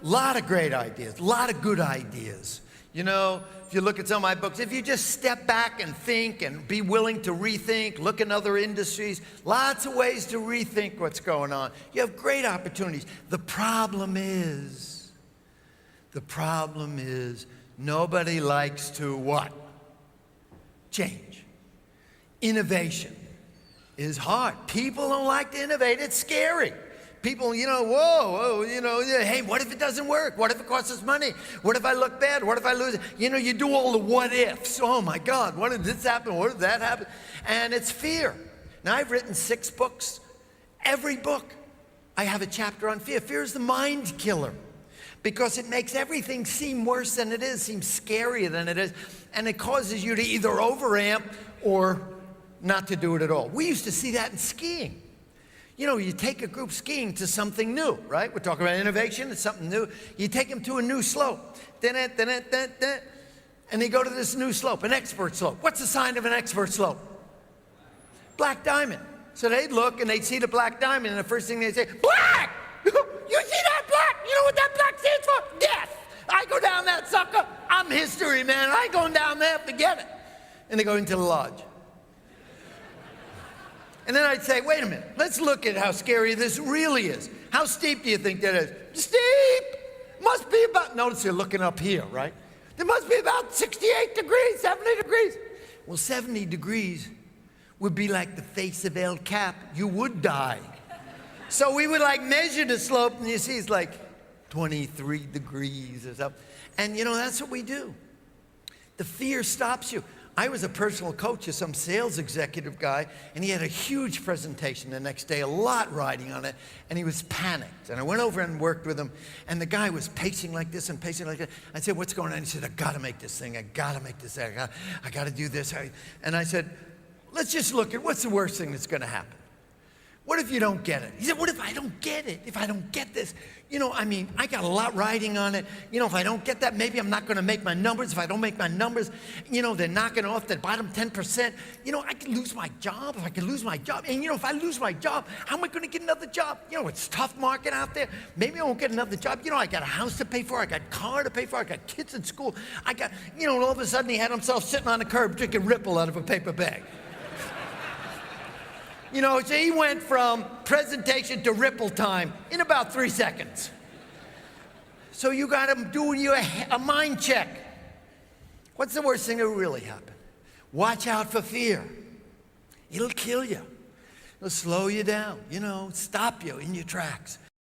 lot of great ideas, a lot of good ideas. You know, if you look at some of my books, if you just step back and think and be willing to rethink, look in other industries, lots of ways to rethink what's going on. You have great opportunities. The problem is nobody likes to what? Change. Innovation is hard. People don't like to innovate. It's scary. People, you know, whoa, you know, hey, what if it doesn't work? What if it costs us money? What if I look bad? What if I lose it? You know, you do all the what ifs. Oh my God, what if this happen? What if that happen? And it's fear. Now, I've written 6 books. Every book, I have a chapter on fear. Fear is the mind killer because it makes everything seem worse than it is, seem scarier than it is, and it causes you to either overamp or not to do it at all. We used to see that in skiing. You know, you take a group skiing to something new, right? We're talking about innovation, it's something new. You take them to a new slope. And they go to this new slope, an expert slope. What's the sign of an expert slope? Black diamond. So they'd look and they'd see the black diamond, and the first thing they'd say, black! You see that black? You know what that black stands for? Death! I go down that sucker, I'm history, man. I ain't going down there, forget it. And they go into the lodge. And then I'd say, wait a minute, let's look at how scary this really is. How steep do you think that is? Steep! Must be about, notice you're looking up here, right? There must be about 68 degrees, 70 degrees. Well, 70 degrees would be like the face of El Cap. You would die. So we would like measure the slope, and you see it's like 23 degrees or something. And you know, that's what we do. The fear stops you. I was a personal coach of some sales executive guy, and he had a huge presentation the next day, a lot riding on it, and he was panicked. And I went over and worked with him, and the guy was pacing like this and pacing like that. I said, what's going on? He said, I gotta make this thing, I gotta make this thing, I gotta do this. And I said, let's just look at what's the worst thing that's gonna happen. What if you don't get it? He said, what if I don't get it? If I don't get this? You know, I mean, I got a lot riding on it. You know, if I don't get that, maybe I'm not going to make my numbers. If I don't make my numbers, you know, they're knocking off the bottom 10%. You know, I could lose my job. If I could lose my job. And, you know, if I lose my job, how am I going to get another job? You know, it's a tough market out there. Maybe I won't get another job. You know, I got a house to pay for. I got a car to pay for. I got kids in school. I got, you know, and all of a sudden he had himself sitting on the curb drinking Ripple out of a paper bag. You know, so he went from presentation to Ripple time in about 3 seconds. So you got to do a mind check. What's the worst thing that will really happen? Watch out for fear. It'll kill you. It'll slow you down, you know, stop you in your tracks.